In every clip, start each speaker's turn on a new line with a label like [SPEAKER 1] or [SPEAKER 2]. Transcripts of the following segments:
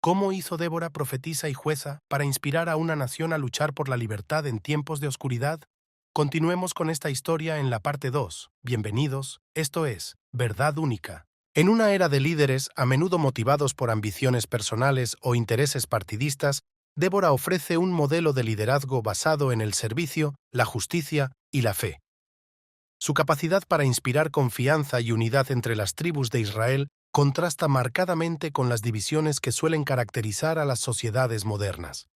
[SPEAKER 1] ¿Cómo hizo Débora profetisa y jueza para inspirar a una nación a luchar por la libertad en tiempos de oscuridad? Continuemos con esta historia en la parte 2. Bienvenidos, esto es Verdad Única. En una era de líderes a menudo motivados por ambiciones personales o intereses partidistas, Débora ofrece un modelo de liderazgo basado en el servicio, la justicia y la fe. Su capacidad para inspirar confianza y unidad entre las tribus de Israel contrasta marcadamente con las divisiones que suelen caracterizar a las sociedades modernas.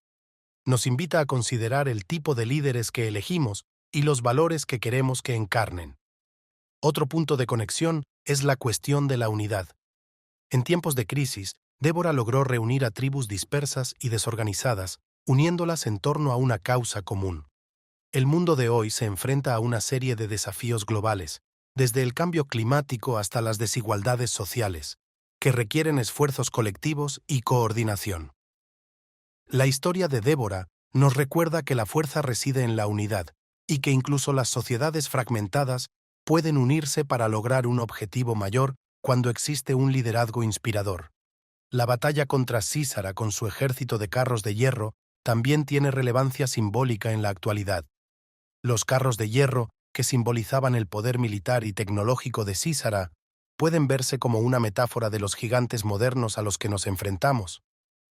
[SPEAKER 1] Nos invita a considerar el tipo de líderes que elegimos y los valores que queremos que encarnen. Otro punto de conexión es la cuestión de la unidad. En tiempos de crisis, Débora logró reunir a tribus dispersas y desorganizadas, uniéndolas en torno a una causa común. El mundo de hoy se enfrenta a una serie de desafíos globales, desde el cambio climático hasta las desigualdades sociales, que requieren esfuerzos colectivos y coordinación. La historia de Débora nos recuerda que la fuerza reside en la unidad y que incluso las sociedades fragmentadas pueden unirse para lograr un objetivo mayor cuando existe un liderazgo inspirador. La batalla contra Sísara con su ejército de carros de hierro también tiene relevancia simbólica en la actualidad. Los carros de hierro, que simbolizaban el poder militar y tecnológico de Sísara, pueden verse como una metáfora de los gigantes modernos a los que nos enfrentamos: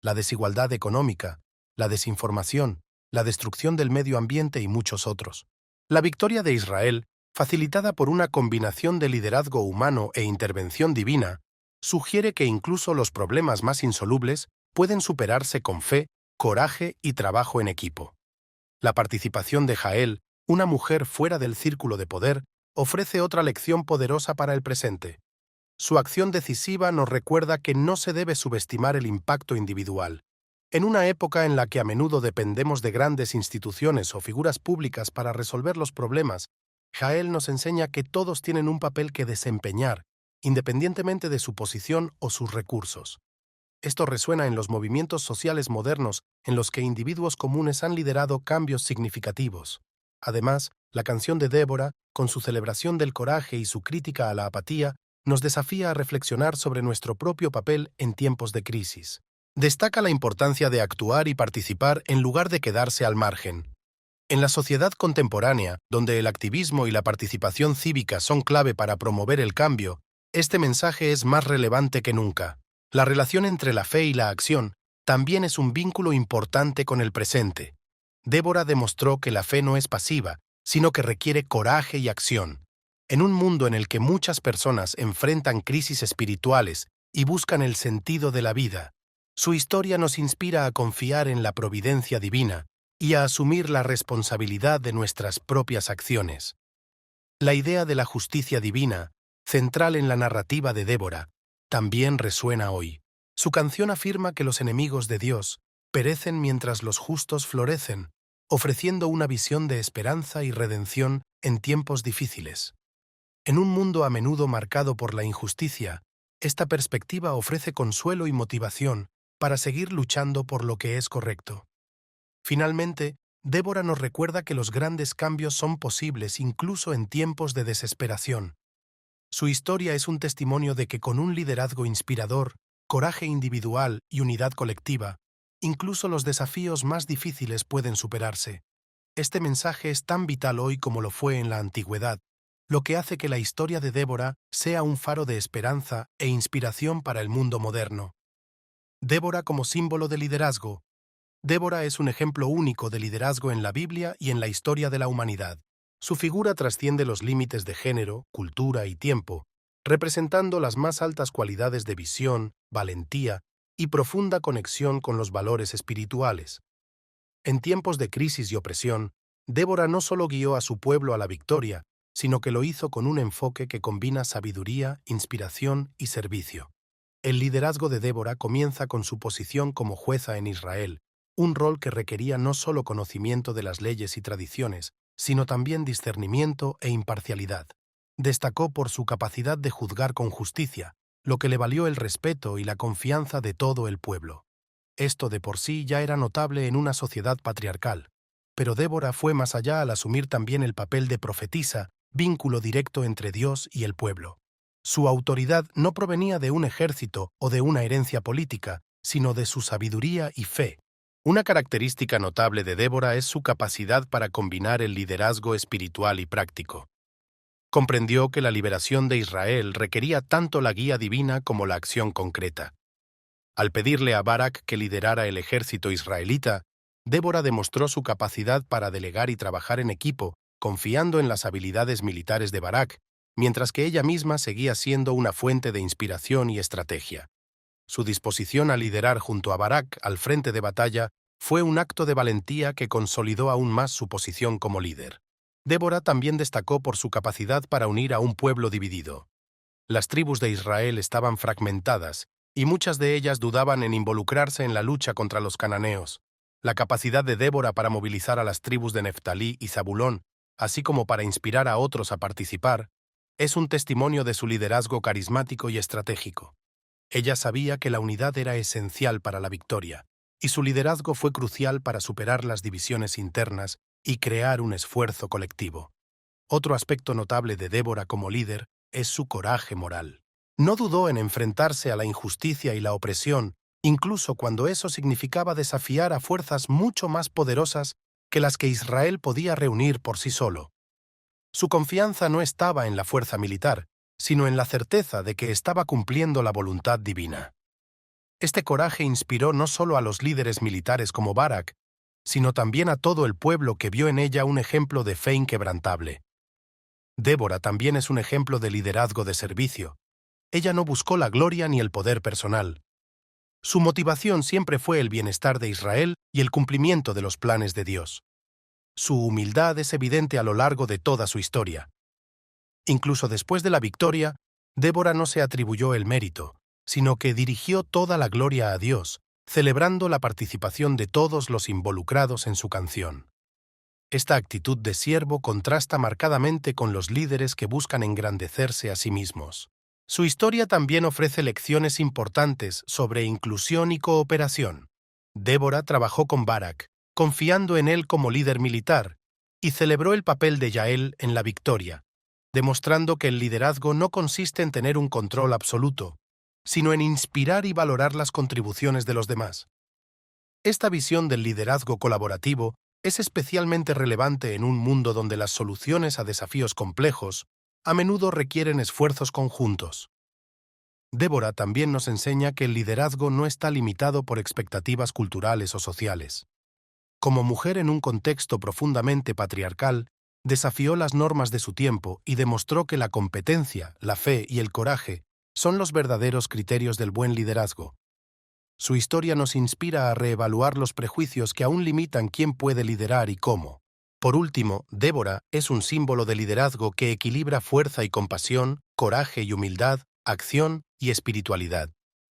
[SPEAKER 1] la desigualdad económica, la desinformación, la destrucción del medio ambiente y muchos otros. La victoria de Israel, facilitada por una combinación de liderazgo humano e intervención divina, sugiere que incluso los problemas más insolubles pueden superarse con fe, coraje y trabajo en equipo. La participación de Jael, una mujer fuera del círculo de poder, ofrece otra lección poderosa para el presente. Su acción decisiva nos recuerda que no se debe subestimar el impacto individual. En una época en la que a menudo dependemos de grandes instituciones o figuras públicas para resolver los problemas, Jael nos enseña que todos tienen un papel que desempeñar, independientemente de su posición o sus recursos. Esto resuena en los movimientos sociales modernos en los que individuos comunes han liderado cambios significativos. Además, la canción de Débora, con su celebración del coraje y su crítica a la apatía, nos desafía a reflexionar sobre nuestro propio papel en tiempos de crisis. Destaca la importancia de actuar y participar en lugar de quedarse al margen. En la sociedad contemporánea, donde el activismo y la participación cívica son clave para promover el cambio, este mensaje es más relevante que nunca. La relación entre la fe y la acción también es un vínculo importante con el presente. Débora demostró que la fe no es pasiva, sino que requiere coraje y acción. En un mundo en el que muchas personas enfrentan crisis espirituales y buscan el sentido de la vida, su historia nos inspira a confiar en la providencia divina y a asumir la responsabilidad de nuestras propias acciones. La idea de la justicia divina, central en la narrativa de Débora, también resuena hoy. Su canción afirma que los enemigos de Dios perecen mientras los justos florecen, ofreciendo una visión de esperanza y redención en tiempos difíciles. En un mundo a menudo marcado por la injusticia, esta perspectiva ofrece consuelo y motivación para seguir luchando por lo que es correcto. Finalmente, Débora nos recuerda que los grandes cambios son posibles incluso en tiempos de desesperación. Su historia es un testimonio de que con un liderazgo inspirador, coraje individual y unidad colectiva, incluso los desafíos más difíciles pueden superarse. Este mensaje es tan vital hoy como lo fue en la antigüedad, lo que hace que la historia de Débora sea un faro de esperanza e inspiración para el mundo moderno. Débora como símbolo de liderazgo. Débora es un ejemplo único de liderazgo en la Biblia y en la historia de la humanidad. Su figura trasciende los límites de género, cultura y tiempo, representando las más altas cualidades de visión, valentía y profunda conexión con los valores espirituales. En tiempos de crisis y opresión, Débora no solo guió a su pueblo a la victoria, sino que lo hizo con un enfoque que combina sabiduría, inspiración y servicio. El liderazgo de Débora comienza con su posición como jueza en Israel, un rol que requería no solo conocimiento de las leyes y tradiciones, sino también discernimiento e imparcialidad. Destacó por su capacidad de juzgar con justicia, lo que le valió el respeto y la confianza de todo el pueblo. Esto de por sí ya era notable en una sociedad patriarcal, pero Débora fue más allá al asumir también el papel de profetisa, vínculo directo entre Dios y el pueblo. Su autoridad no provenía de un ejército o de una herencia política, sino de su sabiduría y fe. Una característica notable de Débora es su capacidad para combinar el liderazgo espiritual y práctico. Comprendió que la liberación de Israel requería tanto la guía divina como la acción concreta. Al pedirle a Barak que liderara el ejército israelita, Débora demostró su capacidad para delegar y trabajar en equipo, confiando en las habilidades militares de Barak, mientras que ella misma seguía siendo una fuente de inspiración y estrategia. Su disposición a liderar junto a Barak al frente de batalla fue un acto de valentía que consolidó aún más su posición como líder. Débora también destacó por su capacidad para unir a un pueblo dividido. Las tribus de Israel estaban fragmentadas, y muchas de ellas dudaban en involucrarse en la lucha contra los cananeos. La capacidad de Débora para movilizar a las tribus de Neftalí y Zabulón, así como para inspirar a otros a participar, es un testimonio de su liderazgo carismático y estratégico. Ella sabía que la unidad era esencial para la victoria, y su liderazgo fue crucial para superar las divisiones internas y crear un esfuerzo colectivo. Otro aspecto notable de Débora como líder es su coraje moral. No dudó en enfrentarse a la injusticia y la opresión, incluso cuando eso significaba desafiar a fuerzas mucho más poderosas que las que Israel podía reunir por sí solo. Su confianza no estaba en la fuerza militar, sino en la certeza de que estaba cumpliendo la voluntad divina. Este coraje inspiró no solo a los líderes militares como Barak, sino también a todo el pueblo que vio en ella un ejemplo de fe inquebrantable. Débora también es un ejemplo de liderazgo de servicio. Ella no buscó la gloria ni el poder personal. Su motivación siempre fue el bienestar de Israel y el cumplimiento de los planes de Dios. Su humildad es evidente a lo largo de toda su historia. Incluso después de la victoria, Débora no se atribuyó el mérito, sino que dirigió toda la gloria a Dios, celebrando la participación de todos los involucrados en su canción. Esta actitud de siervo contrasta marcadamente con los líderes que buscan engrandecerse a sí mismos. Su historia también ofrece lecciones importantes sobre inclusión y cooperación. Débora trabajó con Barak, confiando en él como líder militar, y celebró el papel de Yael en la victoria, demostrando que el liderazgo no consiste en tener un control absoluto, sino en inspirar y valorar las contribuciones de los demás. Esta visión del liderazgo colaborativo es especialmente relevante en un mundo donde las soluciones a desafíos complejos a menudo requieren esfuerzos conjuntos. Débora también nos enseña que el liderazgo no está limitado por expectativas culturales o sociales. Como mujer en un contexto profundamente patriarcal, desafió las normas de su tiempo y demostró que la competencia, la fe y el coraje son los verdaderos criterios del buen liderazgo. Su historia nos inspira a reevaluar los prejuicios que aún limitan quién puede liderar y cómo. Por último, Débora es un símbolo de liderazgo que equilibra fuerza y compasión, coraje y humildad, acción y espiritualidad.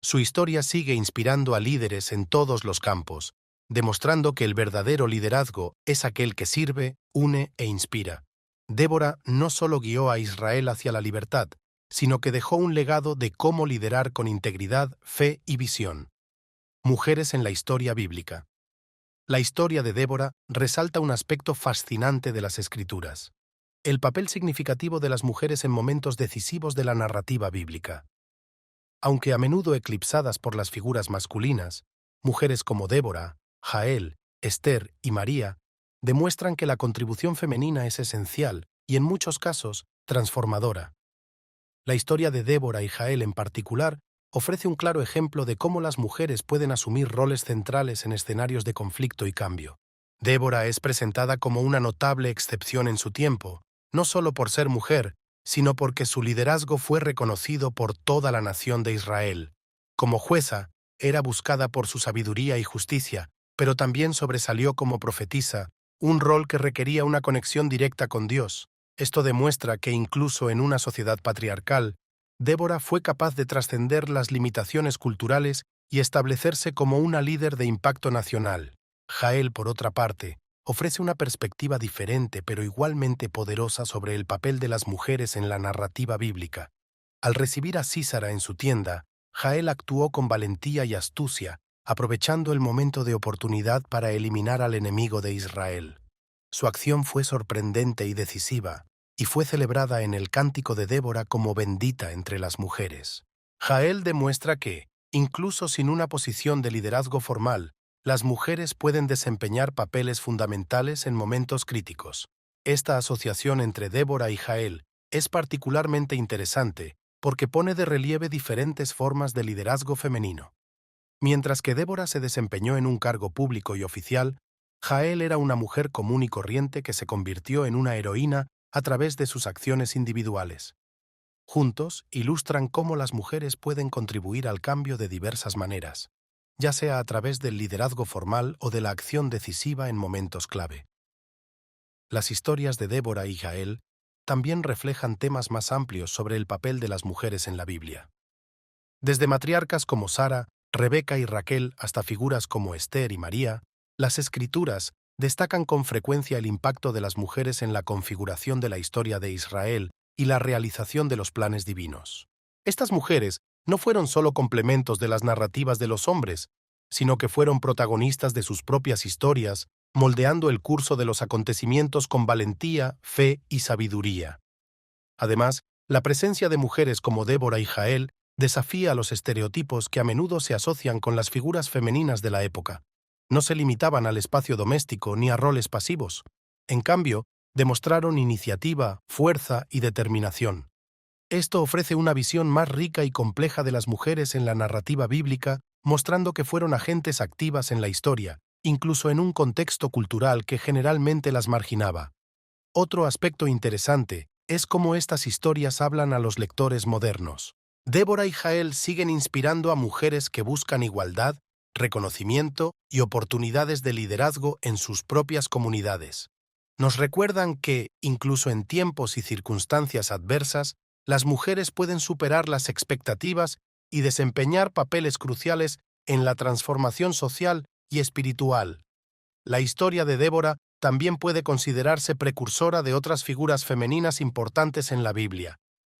[SPEAKER 1] Su historia sigue inspirando a líderes en todos los campos, demostrando que el verdadero liderazgo es aquel que sirve, une e inspira. Débora no solo guió a Israel hacia la libertad, sino que dejó un legado de cómo liderar con integridad, fe y visión. Mujeres en la historia bíblica. La historia de Débora resalta un aspecto fascinante de las Escrituras: el papel significativo de las mujeres en momentos decisivos de la narrativa bíblica. Aunque a menudo eclipsadas por las figuras masculinas, mujeres como Débora, Jael, Esther y María demuestran que la contribución femenina es esencial y, en muchos casos, transformadora. La historia de Débora y Jael en particular ofrece un claro ejemplo de cómo las mujeres pueden asumir roles centrales en escenarios de conflicto y cambio. Débora es presentada como una notable excepción en su tiempo, no solo por ser mujer, sino porque su liderazgo fue reconocido por toda la nación de Israel. Como jueza, era buscada por su sabiduría y justicia, pero también sobresalió como profetisa, un rol que requería una conexión directa con Dios. Esto demuestra que incluso en una sociedad patriarcal, Débora fue capaz de trascender las limitaciones culturales y establecerse como una líder de impacto nacional. Jael, por otra parte, ofrece una perspectiva diferente pero igualmente poderosa sobre el papel de las mujeres en la narrativa bíblica. Al recibir a Sísara en su tienda, Jael actuó con valentía y astucia, aprovechando el momento de oportunidad para eliminar al enemigo de Israel. Su acción fue sorprendente y decisiva, y fue celebrada en el Cántico de Débora como bendita entre las mujeres. Jael demuestra que, Incluso sin una posición de liderazgo formal, las mujeres pueden desempeñar papeles fundamentales en momentos críticos. Esta asociación entre Débora y Jael es particularmente interesante porque pone de relieve diferentes formas de liderazgo femenino. Mientras que Débora se desempeñó en un cargo público y oficial, Jael era una mujer común y corriente que se convirtió en una heroína a través de sus acciones individuales. Juntos, ilustran cómo las mujeres pueden contribuir al cambio de diversas maneras, ya sea a través del liderazgo formal o de la acción decisiva en momentos clave. Las historias de Débora y Jael también reflejan temas más amplios sobre el papel de las mujeres en la Biblia. Desde matriarcas como Sara, Rebeca y Raquel hasta figuras como Esther y María, las Escrituras destacan con frecuencia el impacto de las mujeres en la configuración de la historia de Israel y la realización de los planes divinos. Estas mujeres no fueron solo complementos de las narrativas de los hombres, sino que fueron protagonistas de sus propias historias, moldeando el curso de los acontecimientos con valentía, fe y sabiduría. Además, la presencia de mujeres como Débora y Jael desafía los estereotipos que a menudo se asocian con las figuras femeninas de la época. No se limitaban al espacio doméstico ni a roles pasivos. En cambio, demostraron iniciativa, fuerza y determinación. Esto ofrece una visión más rica y compleja de las mujeres en la narrativa bíblica, mostrando que fueron agentes activas en la historia, incluso en un contexto cultural que generalmente las marginaba. Otro aspecto interesante es cómo estas historias hablan a los lectores modernos. Débora y Jael siguen inspirando a mujeres que buscan igualdad, reconocimiento y oportunidades de liderazgo en sus propias comunidades. Nos recuerdan que, incluso en tiempos y circunstancias adversas, las mujeres pueden superar las expectativas y desempeñar papeles cruciales en la transformación social y espiritual. La historia de Débora también puede considerarse precursora de otras figuras femeninas importantes en la Biblia.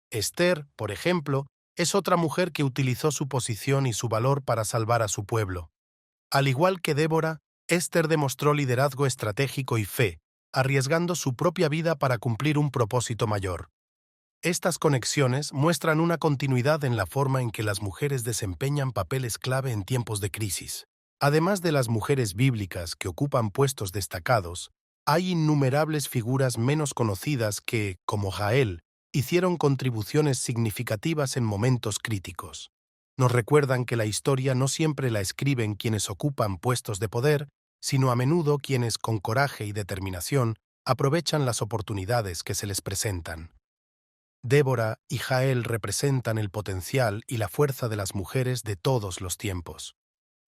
[SPEAKER 1] Esther, por ejemplo, es otra mujer que utilizó su posición y su valor para salvar a su pueblo. Al igual que Débora, Esther demostró liderazgo estratégico y fe, arriesgando su propia vida para cumplir un propósito mayor. Estas conexiones muestran una continuidad en la forma en que las mujeres desempeñan papeles clave en tiempos de crisis. Además de las mujeres bíblicas que ocupan puestos destacados, hay innumerables figuras menos conocidas que, como Jael, hicieron contribuciones significativas en momentos críticos. Nos recuerdan que la historia no siempre la escriben quienes ocupan puestos de poder, sino a menudo quienes, con coraje y determinación, aprovechan las oportunidades que se les presentan. Débora y Jael representan el potencial y la fuerza de las mujeres de todos los tiempos.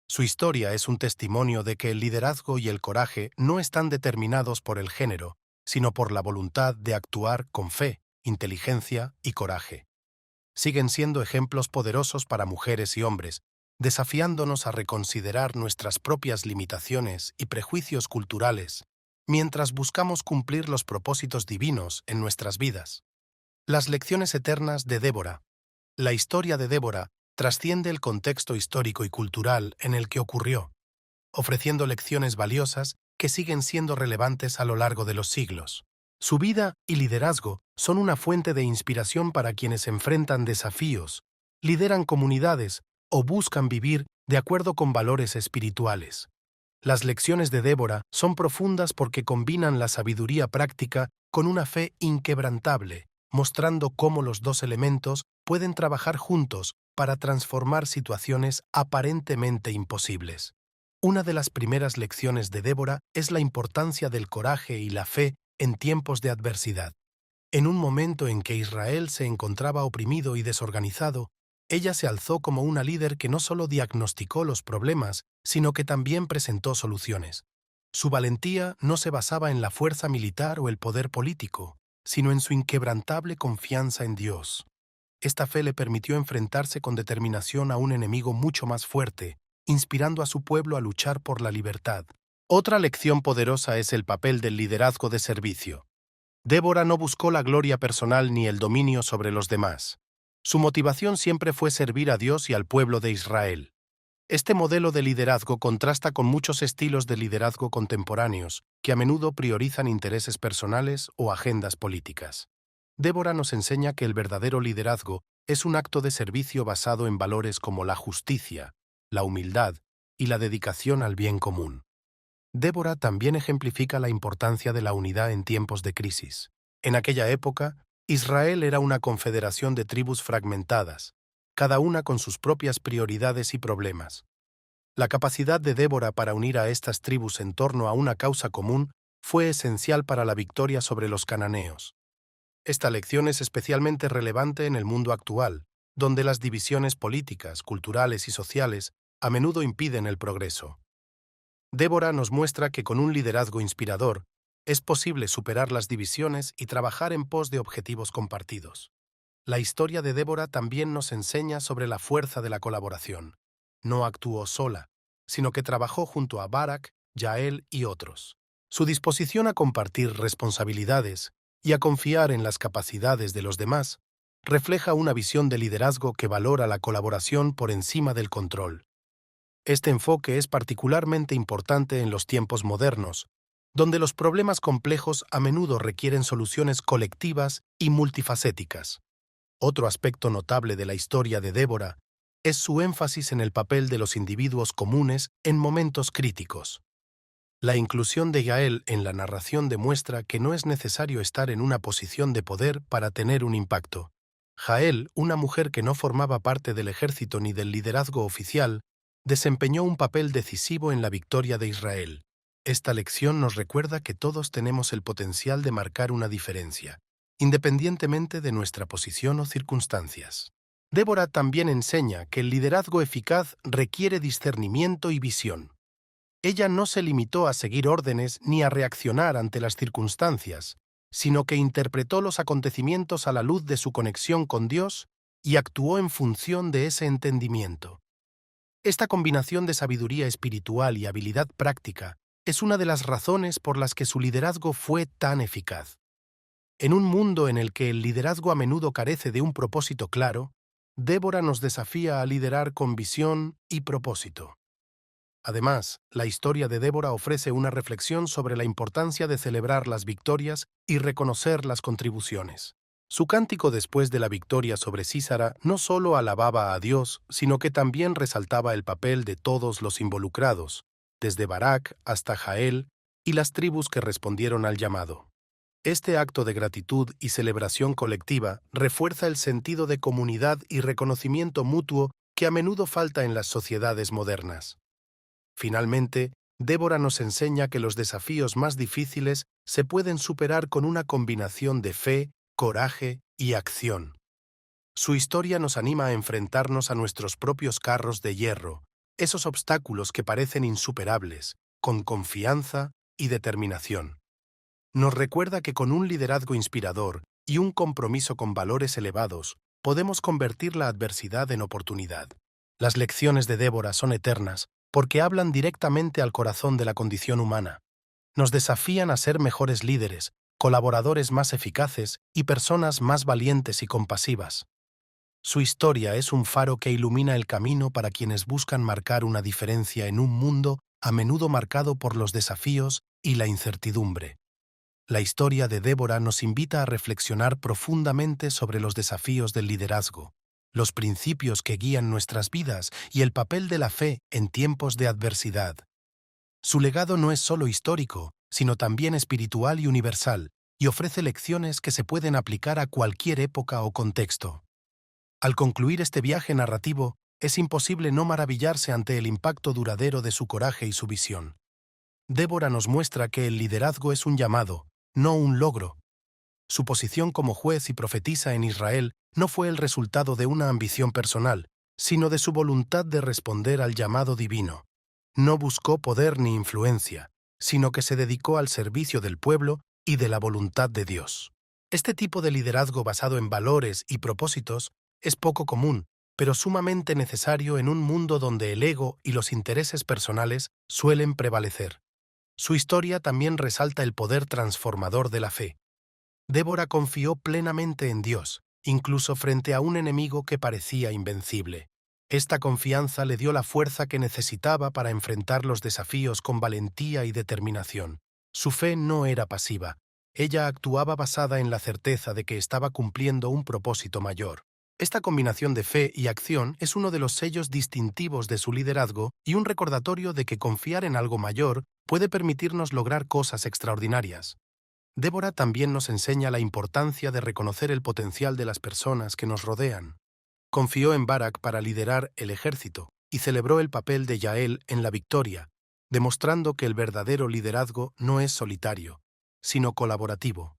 [SPEAKER 1] Su historia es un testimonio de que el liderazgo y el coraje no están determinados por el género, sino por la voluntad de actuar con fe, inteligencia y coraje. Siguen siendo ejemplos poderosos para mujeres y hombres, desafiándonos a reconsiderar nuestras propias limitaciones y prejuicios culturales, mientras buscamos cumplir los propósitos divinos en nuestras vidas. Las lecciones eternas de Débora. La historia de Débora trasciende el contexto histórico y cultural en el que ocurrió, ofreciendo lecciones valiosas que siguen siendo relevantes a lo largo de los siglos. Su vida y liderazgo son una fuente de inspiración para quienes enfrentan desafíos, lideran comunidades o buscan vivir de acuerdo con valores espirituales. Las lecciones de Débora son profundas porque combinan la sabiduría práctica con una fe inquebrantable, mostrando cómo los dos elementos pueden trabajar juntos para transformar situaciones aparentemente imposibles. Una de las primeras lecciones de Débora es la importancia del coraje y la fe en tiempos de adversidad. En un momento en que Israel se encontraba oprimido y desorganizado, ella se alzó como una líder que no solo diagnosticó los problemas, sino que también presentó soluciones. Su valentía no se basaba en la fuerza militar o el poder político, sino en su inquebrantable confianza en Dios. Esta fe le permitió enfrentarse con determinación a un enemigo mucho más fuerte, inspirando a su pueblo a luchar por la libertad. Otra lección poderosa es el papel del liderazgo de servicio. Débora no buscó la gloria personal ni el dominio sobre los demás. Su motivación siempre fue servir a Dios y al pueblo de Israel. Este modelo de liderazgo contrasta con muchos estilos de liderazgo contemporáneos, que a menudo priorizan intereses personales o agendas políticas. Débora nos enseña que el verdadero liderazgo es un acto de servicio basado en valores como la justicia, la humildad y la dedicación al bien común. Débora también ejemplifica la importancia de la unidad en tiempos de crisis. En aquella época, Israel era una confederación de tribus fragmentadas, cada una con sus propias prioridades y problemas. La capacidad de Débora para unir a estas tribus en torno a una causa común fue esencial para la victoria sobre los cananeos. Esta lección es especialmente relevante en el mundo actual, donde las divisiones políticas, culturales y sociales a menudo impiden el progreso. Débora nos muestra que con un liderazgo inspirador es posible superar las divisiones y trabajar en pos de objetivos compartidos. La historia de Débora también nos enseña sobre la fuerza de la colaboración. No actuó sola, sino que trabajó junto a Barak, Yael y otros. Su disposición a compartir responsabilidades y a confiar en las capacidades de los demás refleja una visión de liderazgo que valora la colaboración por encima del control. Este enfoque es particularmente importante en los tiempos modernos, donde los problemas complejos a menudo requieren soluciones colectivas y multifacéticas. Otro aspecto notable de la historia de Débora es su énfasis en el papel de los individuos comunes en momentos críticos. La inclusión de Yael en la narración demuestra que no es necesario estar en una posición de poder para tener un impacto. Jael, una mujer que no formaba parte del ejército ni del liderazgo oficial, desempeñó un papel decisivo en la victoria de Israel. Esta lección nos recuerda que todos tenemos el potencial de marcar una diferencia, independientemente de nuestra posición o circunstancias. Débora también enseña que el liderazgo eficaz requiere discernimiento y visión. Ella no se limitó a seguir órdenes ni a reaccionar ante las circunstancias, sino que interpretó los acontecimientos a la luz de su conexión con Dios y actuó en función de ese entendimiento. Esta combinación de sabiduría espiritual y habilidad práctica es una de las razones por las que su liderazgo fue tan eficaz. En un mundo en el que el liderazgo a menudo carece de un propósito claro, Débora nos desafía a liderar con visión y propósito. Además, la historia de Débora ofrece una reflexión sobre la importancia de celebrar las victorias y reconocer las contribuciones. Su cántico después de la victoria sobre Sísara no solo alababa a Dios, sino que también resaltaba el papel de todos los involucrados, desde Barak hasta Jael y las tribus que respondieron al llamado. Este acto de gratitud y celebración colectiva refuerza el sentido de comunidad y reconocimiento mutuo que a menudo falta en las sociedades modernas. Finalmente, Débora nos enseña que los desafíos más difíciles se pueden superar con una combinación de fe, coraje y acción. Su historia nos anima a enfrentarnos a nuestros propios carros de hierro, esos obstáculos que parecen insuperables, con confianza y determinación. Nos recuerda que con un liderazgo inspirador y un compromiso con valores elevados, podemos convertir la adversidad en oportunidad. Las lecciones de Débora son eternas porque hablan directamente al corazón de la condición humana. Nos desafían a ser mejores líderes, colaboradores más eficaces y personas más valientes y compasivas. Su historia es un faro que ilumina el camino para quienes buscan marcar una diferencia en un mundo a menudo marcado por los desafíos y la incertidumbre. La historia de Débora nos invita a reflexionar profundamente sobre los desafíos del liderazgo, los principios que guían nuestras vidas y el papel de la fe en tiempos de adversidad. Su legado no es solo histórico, sino también espiritual y universal, y ofrece lecciones que se pueden aplicar a cualquier época o contexto. Al concluir este viaje narrativo, es imposible no maravillarse ante el impacto duradero de su coraje y su visión. Débora nos muestra que el liderazgo es un llamado, no un logro. Su posición como juez y profetisa en Israel no fue el resultado de una ambición personal, sino de su voluntad de responder al llamado divino. No buscó poder ni influencia, sino que se dedicó al servicio del pueblo y de la voluntad de Dios. Este tipo de liderazgo basado en valores y propósitos es poco común, pero sumamente necesario en un mundo donde el ego y los intereses personales suelen prevalecer. Su historia también resalta el poder transformador de la fe. Débora confió plenamente en Dios, incluso frente a un enemigo que parecía invencible. Esta confianza le dio la fuerza que necesitaba para enfrentar los desafíos con valentía y determinación. Su fe no era pasiva, Ella actuaba basada en la certeza de que estaba cumpliendo un propósito mayor. Esta combinación de fe y acción es uno de los sellos distintivos de su liderazgo y un recordatorio de que confiar en algo mayor puede permitirnos lograr cosas extraordinarias. Débora también nos enseña la importancia de reconocer el potencial de las personas que nos rodean. Confió en Barak para liderar el ejército y celebró el papel de Yael en la victoria, demostrando que el verdadero liderazgo no es solitario, sino colaborativo.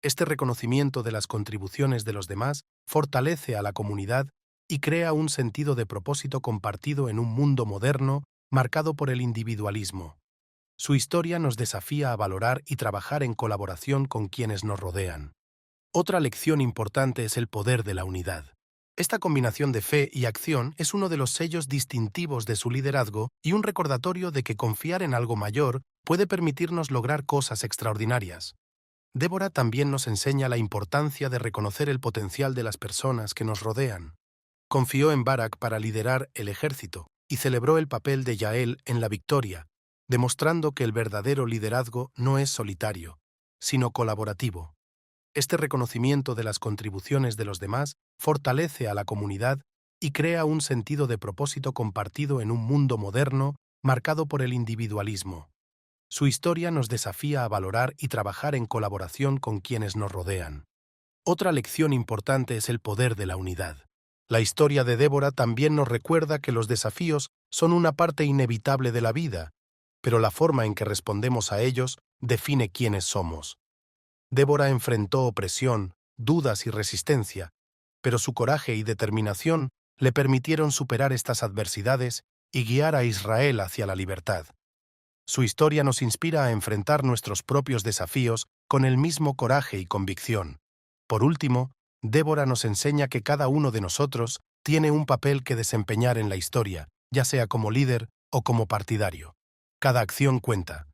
[SPEAKER 1] Este reconocimiento de las contribuciones de los demás fortalece a la comunidad y crea un sentido de propósito compartido en un mundo moderno marcado por el individualismo. Su historia nos desafía a valorar y trabajar en colaboración con quienes nos rodean. Otra lección importante es el poder de la unidad. Esta combinación de fe y acción es uno de los sellos distintivos de su liderazgo y un recordatorio de que confiar en algo mayor puede permitirnos lograr cosas extraordinarias. Débora también nos enseña la importancia de reconocer el potencial de las personas que nos rodean. Confió en Barak para liderar el ejército y celebró el papel de Yael en la victoria, demostrando que el verdadero liderazgo no es solitario, sino colaborativo. Este reconocimiento de las contribuciones de los demás fortalece a la comunidad y crea un sentido de propósito compartido en un mundo moderno marcado por el individualismo. Su historia nos desafía a valorar y trabajar en colaboración con quienes nos rodean. Otra lección importante es el poder de la unidad. La historia de Débora también nos recuerda que los desafíos son una parte inevitable de la vida, pero la forma en que respondemos a ellos define quiénes somos. Débora enfrentó opresión, dudas y resistencia, pero su coraje y determinación le permitieron superar estas adversidades y guiar a Israel hacia la libertad. Su historia nos inspira a enfrentar nuestros propios desafíos con el mismo coraje y convicción. Por último, Débora nos enseña que cada uno de nosotros tiene un papel que desempeñar en la historia, ya sea como líder o como partidario. Cada acción cuenta.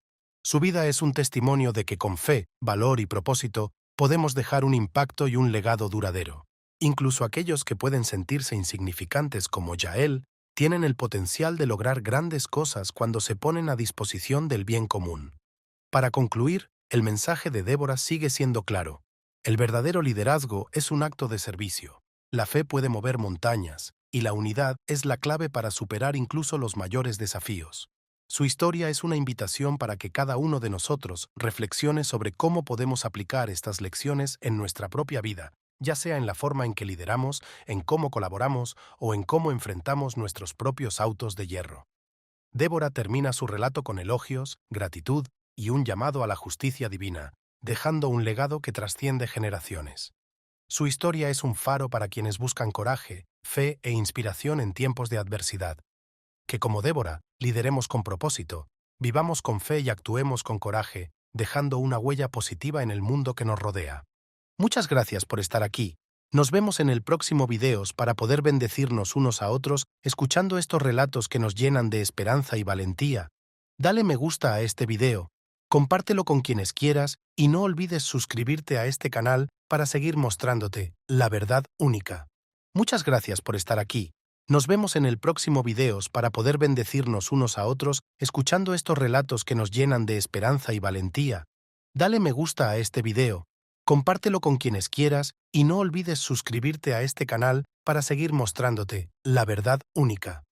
[SPEAKER 1] Su vida es un testimonio de que con fe, valor y propósito podemos dejar un impacto y un legado duradero. Incluso aquellos que pueden sentirse insignificantes como Yael tienen el potencial de lograr grandes cosas cuando se ponen a disposición del bien común. Para concluir, el mensaje de Débora sigue siendo claro. El verdadero liderazgo es un acto de servicio. La fe puede mover montañas, y la unidad es la clave para superar incluso los mayores desafíos. Su historia es una invitación para que cada uno de nosotros reflexione sobre cómo podemos aplicar estas lecciones en nuestra propia vida, ya sea en la forma en que lideramos, en cómo colaboramos o en cómo enfrentamos nuestros propios autos de hierro. Débora termina su relato con elogios, gratitud y un llamado a la justicia divina, dejando un legado que trasciende generaciones. Su historia es un faro para quienes buscan coraje, fe e inspiración en tiempos de adversidad. Que como Débora, lideremos con propósito, vivamos con fe y actuemos con coraje, dejando una huella positiva en el mundo que nos rodea. Muchas gracias por estar aquí. Nos vemos en el próximo video para poder bendecirnos unos a otros escuchando estos relatos que nos llenan de esperanza y valentía. Dale me gusta a este video, compártelo con quienes quieras y no olvides suscribirte a este canal para seguir mostrándote la verdad única. Muchas gracias por estar aquí. Nos vemos en el próximo video para poder bendecirnos unos a otros escuchando estos relatos que nos llenan de esperanza y valentía. Dale me gusta a este video, compártelo con quienes quieras y no olvides suscribirte a este canal para seguir mostrándote la verdad única.